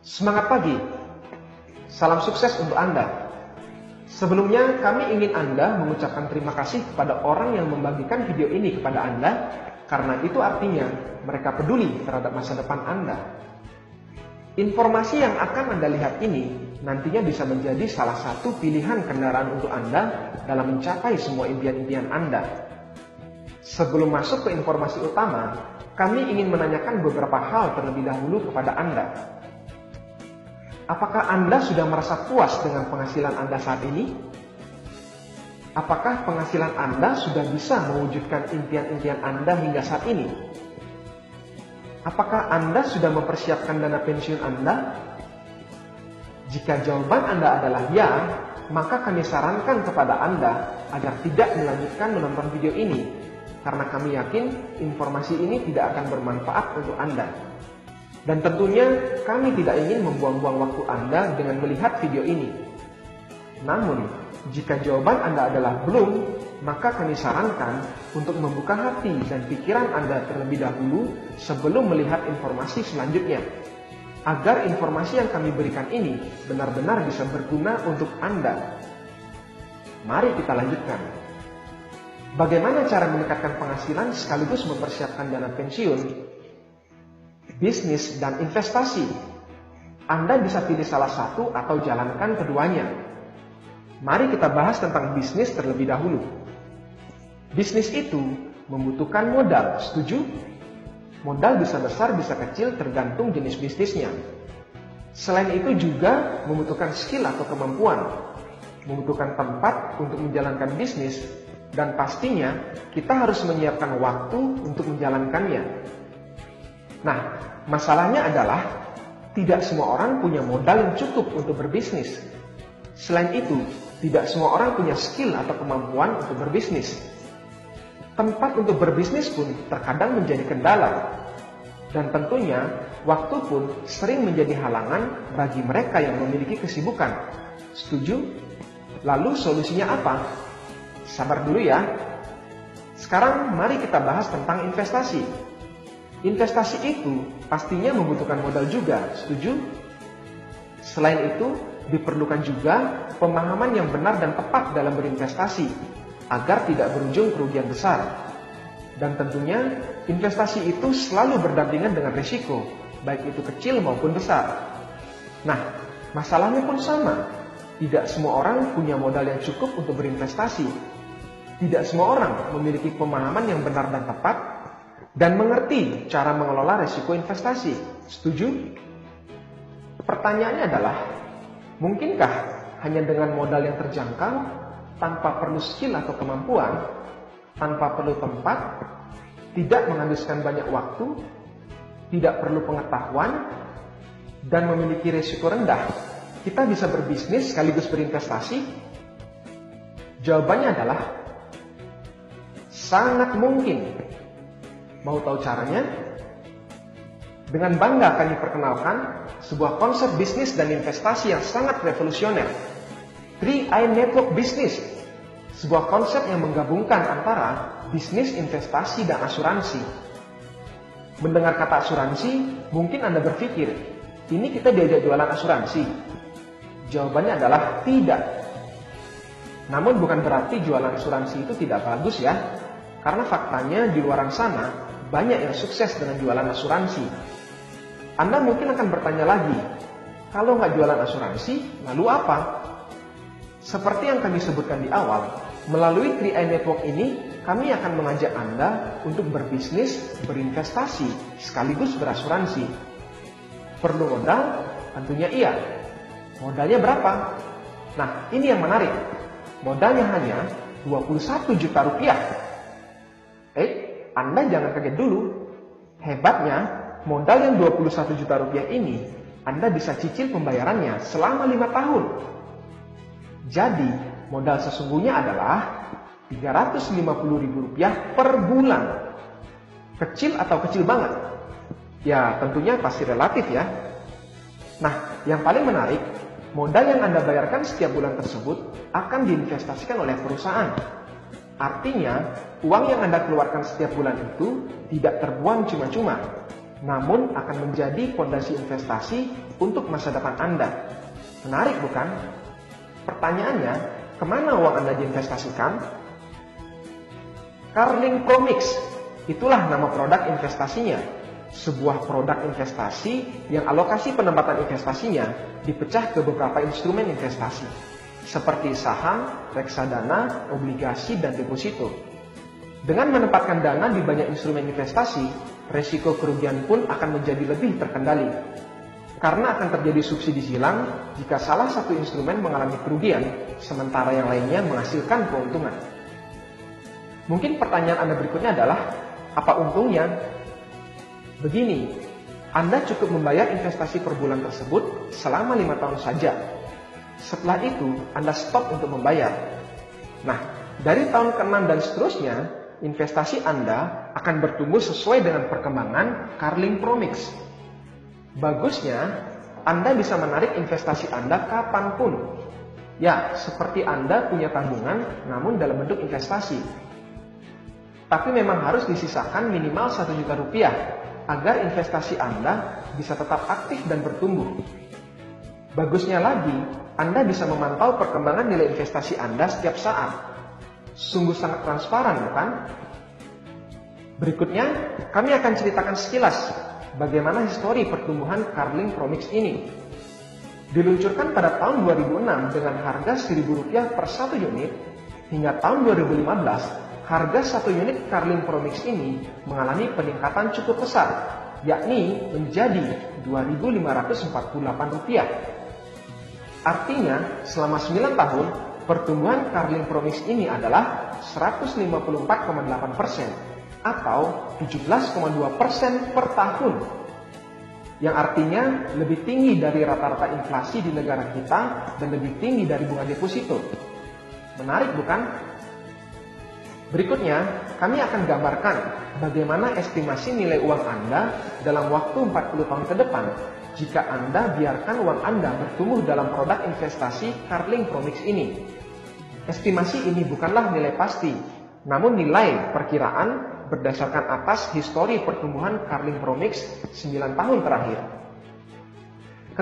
Semangat pagi, salam sukses untuk Anda. Sebelumnya kami ingin Anda mengucapkan terima kasih kepada orang yang membagikan video ini kepada Anda, karena itu artinya mereka peduli terhadap masa depan Anda. Informasi yang akan Anda lihat ini nantinya bisa menjadi salah satu pilihan kendaraan untuk Anda dalam mencapai semua impian-impian Anda. Sebelum masuk ke informasi utama, kami ingin menanyakan beberapa hal terlebih dahulu kepada Anda. Apakah Anda sudah merasa puas dengan penghasilan Anda saat ini? Apakah penghasilan Anda sudah bisa mewujudkan impian-impian Anda hingga saat ini? Apakah Anda sudah mempersiapkan dana pensiun Anda? Jika jawaban Anda adalah ya, maka kami sarankan kepada Anda agar tidak melanjutkan menonton video ini, karena kami yakin informasi ini tidak akan bermanfaat untuk Anda. Dan tentunya kami tidak ingin membuang-buang waktu Anda dengan melihat video ini. Namun, jika jawaban Anda adalah belum, maka kami sarankan untuk membuka hati dan pikiran Anda terlebih dahulu sebelum melihat informasi selanjutnya, agar informasi yang kami berikan ini benar-benar bisa berguna untuk Anda. Mari kita lanjutkan. Bagaimana cara meningkatkan penghasilan sekaligus mempersiapkan dana pensiun? Bisnis dan investasi. Anda bisa pilih salah satu atau jalankan keduanya. Mari kita bahas tentang bisnis terlebih dahulu. Bisnis itu membutuhkan modal, setuju? Modal bisa besar, bisa kecil, tergantung jenis bisnisnya. Selain itu juga membutuhkan skill atau kemampuan, membutuhkan tempat untuk menjalankan bisnis, dan pastinya kita harus menyiapkan waktu untuk menjalankannya. Nah, masalahnya adalah tidak semua orang punya modal yang cukup untuk berbisnis. Selain itu, tidak semua orang punya skill atau kemampuan untuk berbisnis. Tempat untuk berbisnis pun terkadang menjadi kendala. Dan tentunya, waktu pun sering menjadi halangan bagi mereka yang memiliki kesibukan. Setuju? Lalu solusinya apa? Sabar dulu ya. Sekarang mari kita bahas tentang investasi. Investasi itu pastinya membutuhkan modal juga, setuju? Selain itu, diperlukan juga pemahaman yang benar dan tepat dalam berinvestasi, agar tidak berujung kerugian besar. Dan tentunya, investasi itu selalu berdampingan dengan risiko, baik itu kecil maupun besar. Nah, masalahnya pun sama. Tidak semua orang punya modal yang cukup untuk berinvestasi. Tidak semua orang memiliki pemahaman yang benar dan tepat, dan mengerti cara mengelola risiko investasi. Setuju? Pertanyaannya adalah, mungkinkah hanya dengan modal yang terjangkau, tanpa perlu skill atau kemampuan, tanpa perlu tempat, tidak menghabiskan banyak waktu, tidak perlu pengetahuan, dan memiliki risiko rendah, kita bisa berbisnis sekaligus berinvestasi? Jawabannya adalah sangat mungkin. Mau tahu caranya? Dengan bangga kami perkenalkan sebuah konsep bisnis dan investasi yang sangat revolusioner. 3i Network Business, sebuah konsep yang menggabungkan antara bisnis, investasi, dan asuransi. Mendengar kata asuransi, mungkin Anda berpikir, ini kita diajak jualan asuransi? Jawabannya adalah tidak. Namun bukan berarti jualan asuransi itu tidak bagus ya, karena faktanya di luar sana banyak yang sukses dengan jualan asuransi. Anda mungkin akan bertanya lagi, kalau nggak jualan asuransi, lalu apa? Seperti yang kami sebutkan di awal, melalui 3i Network ini, kami akan mengajak Anda untuk berbisnis, berinvestasi, sekaligus berasuransi. Perlu modal? Tentunya iya. Modalnya berapa? Nah, ini yang menarik. Modalnya hanya 21 juta rupiah. Anda jangan kaget dulu. Hebatnya, modal yang 21 juta rupiah ini, Anda bisa cicil pembayarannya selama 5 tahun. Jadi, modal sesungguhnya adalah Rp350.000 per bulan. Kecil atau kecil banget? Ya, tentunya pasti relatif ya. Nah, yang paling menarik, modal yang Anda bayarkan setiap bulan tersebut akan diinvestasikan oleh perusahaan. Artinya, uang yang Anda keluarkan setiap bulan itu tidak terbuang cuma-cuma. namun akan menjadi fondasi investasi untuk masa depan Anda. Menarik bukan? Pertanyaannya, kemana uang Anda diinvestasikan? Carling Promix, itulah nama produk investasinya. Sebuah produk investasi yang alokasi penempatan investasinya dipecah ke beberapa instrumen investasi, seperti saham, reksadana, obligasi, dan deposito. Dengan menempatkan dana di banyak instrumen investasi, resiko kerugian pun akan menjadi lebih terkendali. Karena akan terjadi subsidi silang jika salah satu instrumen mengalami kerugian, sementara yang lainnya menghasilkan keuntungan. Mungkin pertanyaan Anda berikutnya adalah, apa untungnya? Begini, Anda cukup membayar investasi per bulan tersebut selama 5 tahun saja. Setelah itu, Anda stop untuk membayar. Nah, dari tahun ke-6 dan seterusnya, investasi Anda akan bertumbuh sesuai dengan perkembangan Carling Promix. Bagusnya, Anda bisa menarik investasi Anda kapanpun. Ya, seperti Anda punya tabungan namun dalam bentuk investasi. Tapi memang harus disisakan minimal 1 juta rupiah agar investasi Anda bisa tetap aktif dan bertumbuh. Bagusnya lagi, Anda bisa memantau perkembangan nilai investasi Anda setiap saat. Sungguh sangat transparan, bukan? Berikutnya, kami akan ceritakan sekilas bagaimana histori pertumbuhan Carling Promix ini. Diluncurkan pada tahun 2006 dengan harga Rp1.000 per 1 unit, hingga tahun 2015, harga 1 unit Carling Promix ini mengalami peningkatan cukup besar, yakni menjadi Rp2.548. Artinya, selama 9 tahun, pertumbuhan Carling Promix ini adalah 154,8% atau 17,2% per tahun. Yang artinya lebih tinggi dari rata-rata inflasi di negara kita dan lebih tinggi dari bunga deposito. Menarik bukan? Berikutnya, kami akan gambarkan bagaimana estimasi nilai uang Anda dalam waktu 40 tahun ke depan jika Anda biarkan uang Anda bertumbuh dalam produk investasi Carling Promix ini. Estimasi ini bukanlah nilai pasti, namun nilai perkiraan berdasarkan atas histori pertumbuhan Carling Promix 9 tahun terakhir.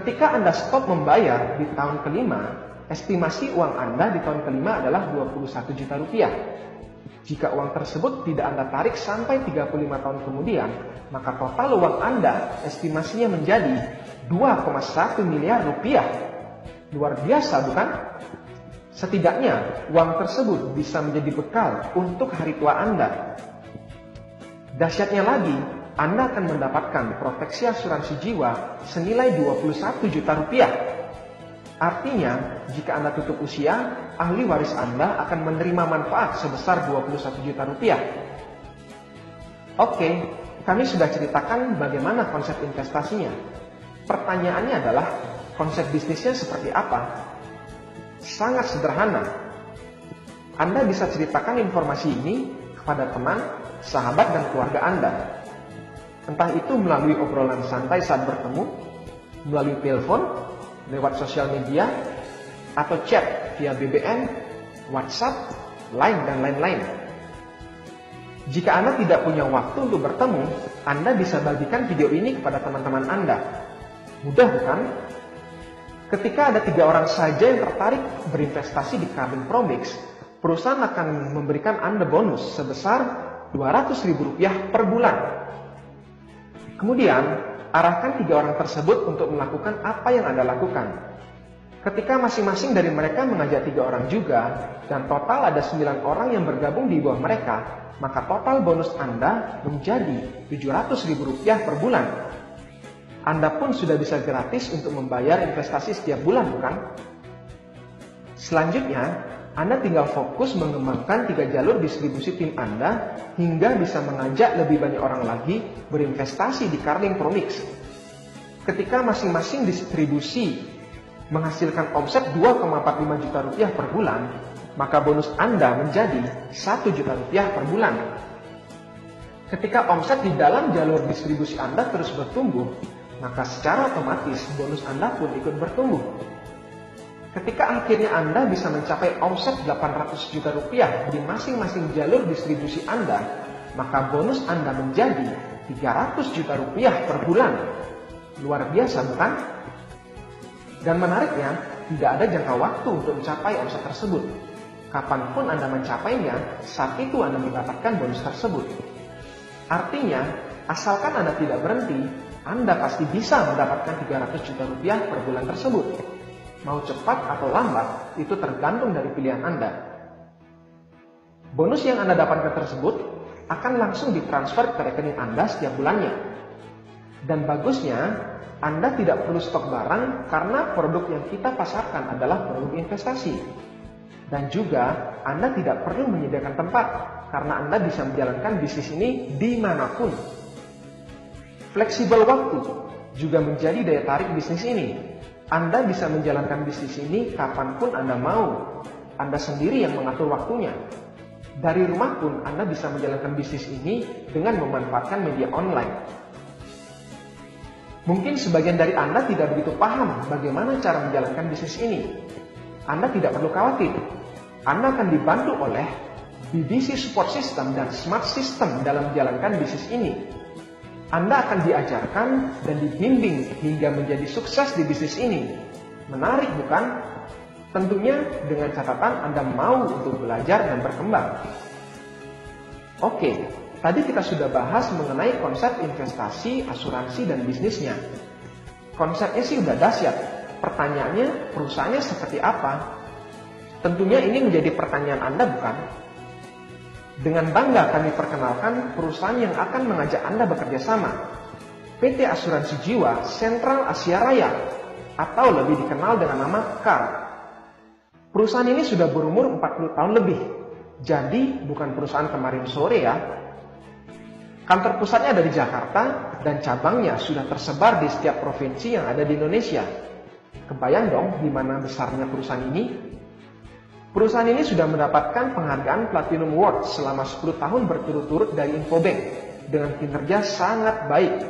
Ketika Anda stop membayar di tahun kelima, estimasi uang Anda di tahun kelima adalah Rp21 juta. Jika uang tersebut tidak Anda tarik sampai 35 tahun kemudian, maka total uang Anda estimasinya menjadi Rp2,1 miliar. Luar biasa bukan? Setidaknya uang tersebut bisa menjadi bekal untuk hari tua Anda. Dahsyatnya lagi, Anda akan mendapatkan proteksi asuransi jiwa senilai Rp21 juta. Artinya, jika Anda tutup usia, ahli waris Anda akan menerima manfaat sebesar Rp21 juta. Oke, kami sudah ceritakan bagaimana konsep investasinya. Pertanyaannya adalah, konsep bisnisnya seperti apa? Sangat sederhana. Anda bisa ceritakan informasi ini kepada teman, sahabat, dan keluarga Anda. Entah itu melalui obrolan santai saat bertemu, melalui telepon, lewat sosial media, atau chat via BBM, WhatsApp, Line, dan lain-lain. Jika Anda tidak punya waktu untuk bertemu, Anda bisa bagikan video ini kepada teman-teman Anda. Mudah bukan? Ketika ada 3 orang saja yang tertarik berinvestasi di Carling Promix, perusahaan akan memberikan Anda bonus sebesar Rp200.000 per bulan. Kemudian, arahkan 3 orang tersebut untuk melakukan apa yang Anda lakukan. Ketika masing-masing dari mereka mengajak 3 orang juga, dan total ada 9 orang yang bergabung di bawah mereka, maka total bonus Anda menjadi Rp700.000 per bulan. Anda pun sudah bisa gratis untuk membayar investasi setiap bulan, bukan? Selanjutnya, Anda tinggal fokus mengembangkan 3 jalur distribusi tim Anda hingga bisa mengajak lebih banyak orang lagi berinvestasi di Carling Promix. Ketika masing-masing distribusi menghasilkan omset Rp2,45 juta per bulan, maka bonus Anda menjadi Rp1 juta per bulan. Ketika omset di dalam jalur distribusi Anda terus bertumbuh, maka secara otomatis bonus Anda pun ikut bertumbuh. Ketika akhirnya Anda bisa mencapai omset Rp800 juta di masing-masing jalur distribusi Anda, maka bonus Anda menjadi 300 juta rupiah per bulan. Luar biasa bukan? Dan menariknya, tidak ada jangka waktu untuk mencapai omset tersebut. Kapanpun Anda mencapainya, saat itu Anda mendapatkan bonus tersebut. Artinya, asalkan Anda tidak berhenti, Anda pasti bisa mendapatkan 300 juta rupiah per bulan tersebut. Mau cepat atau lambat, itu tergantung dari pilihan Anda. Bonus yang Anda dapatkan tersebut akan langsung ditransfer ke rekening Anda setiap bulannya. Dan bagusnya, Anda tidak perlu stok barang karena produk yang kita pasarkan adalah produk investasi. Dan juga, Anda tidak perlu menyediakan tempat karena Anda bisa menjalankan bisnis ini dimanapun. Fleksibel waktu juga menjadi daya tarik bisnis ini. Anda bisa menjalankan bisnis ini kapanpun Anda mau. Anda sendiri yang mengatur waktunya. Dari rumah pun Anda bisa menjalankan bisnis ini dengan memanfaatkan media online. Mungkin sebagian dari Anda tidak begitu paham bagaimana cara menjalankan bisnis ini. Anda tidak perlu khawatir. Anda akan dibantu oleh BBC Support System dan Smart System dalam menjalankan bisnis ini. Anda akan diajarkan dan dibimbing hingga menjadi sukses di bisnis ini. Menarik bukan? Tentunya dengan catatan Anda mau untuk belajar dan berkembang. Oke, tadi kita sudah bahas mengenai konsep investasi, asuransi, dan bisnisnya. Konsepnya sih udah dahsyat. Pertanyaannya, perusahaannya seperti apa? Tentunya ini menjadi pertanyaan Anda bukan? Dengan bangga kami perkenalkan perusahaan yang akan mengajak Anda bekerja sama. PT Asuransi Jiwa Sentral Asia Raya, atau lebih dikenal dengan nama KAR. Perusahaan ini sudah berumur 40 tahun lebih. Jadi bukan perusahaan kemarin sore ya. Kantor pusatnya ada di Jakarta dan cabangnya sudah tersebar di setiap provinsi yang ada di Indonesia. Kebayang dong di mana besarnya perusahaan ini? Perusahaan ini sudah mendapatkan penghargaan Platinum Award selama 10 tahun berturut-turut dari Infobank dengan kinerja sangat baik.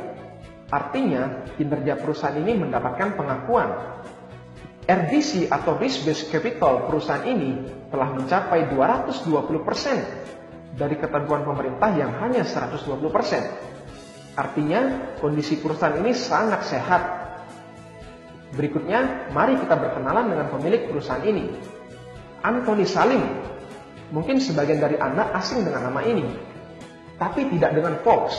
Artinya, kinerja perusahaan ini mendapatkan pengakuan. RBC atau Risk Based Capital perusahaan ini telah mencapai 220% dari ketentuan pemerintah yang hanya 120%. Artinya, kondisi perusahaan ini sangat sehat. Berikutnya, mari kita berkenalan dengan pemilik perusahaan ini. Anthony Salim. Mungkin sebagian dari Anda asing dengan nama ini, tapi tidak dengan Forbes,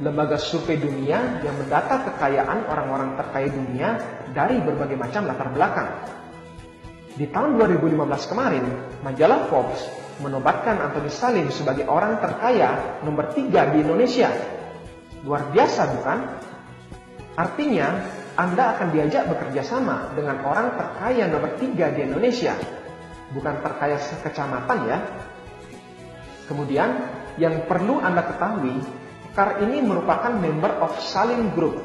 lembaga survei dunia yang mendata kekayaan orang-orang terkaya dunia dari berbagai macam latar belakang. Di tahun 2015 kemarin, majalah Forbes menobatkan Anthony Salim sebagai orang terkaya nomor 3 di Indonesia. Luar biasa bukan? Artinya, Anda akan diajak bekerja sama dengan orang terkaya nomor 3 di Indonesia. Bukan terkaya sekecamatan ya. Kemudian, yang perlu Anda ketahui, KAR ini merupakan member of Salim Group.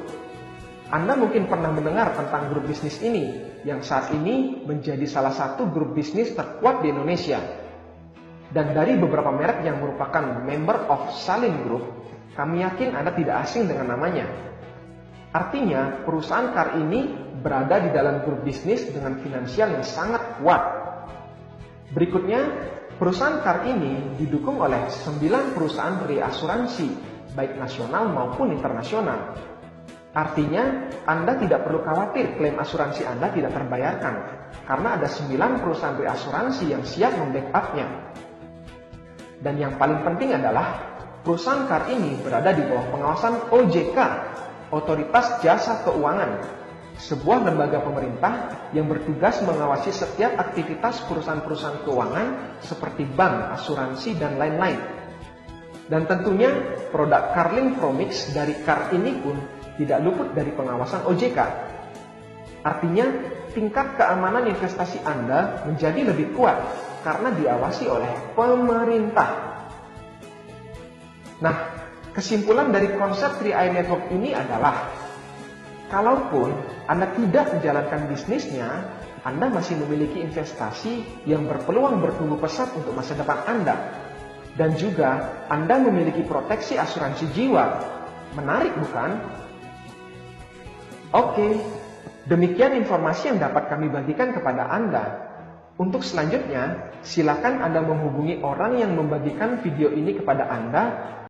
Anda mungkin pernah mendengar tentang grup bisnis ini, yang saat ini menjadi salah satu grup bisnis terkuat di Indonesia. Dan dari beberapa merek yang merupakan member of Salim Group, kami yakin Anda tidak asing dengan namanya. Artinya, perusahaan KAR ini berada di dalam grup bisnis dengan finansial yang sangat kuat. Berikutnya, perusahaan KAR ini didukung oleh 9 perusahaan reasuransi, baik nasional maupun internasional. Artinya, Anda tidak perlu khawatir klaim asuransi Anda tidak terbayarkan, karena ada 9 perusahaan reasuransi yang siap membackup-nya. Dan yang paling penting adalah, perusahaan KAR ini berada di bawah pengawasan OJK, Otoritas Jasa Keuangan, sebuah lembaga pemerintah yang bertugas mengawasi setiap aktivitas perusahaan-perusahaan keuangan seperti bank, asuransi, dan lain-lain. Dan tentunya produk Carling Promix dari KAR ini pun tidak luput dari pengawasan OJK. Artinya, tingkat keamanan investasi Anda menjadi lebih kuat karena diawasi oleh pemerintah. Nah, kesimpulan dari konsep 3i Network ini adalah, kalaupun Anda tidak menjalankan bisnisnya, Anda masih memiliki investasi yang berpeluang bertumbuh pesat untuk masa depan Anda. Dan juga Anda memiliki proteksi asuransi jiwa. Menarik bukan? Oke, demikian informasi yang dapat kami bagikan kepada Anda. Untuk selanjutnya, silakan Anda menghubungi orang yang membagikan video ini kepada Anda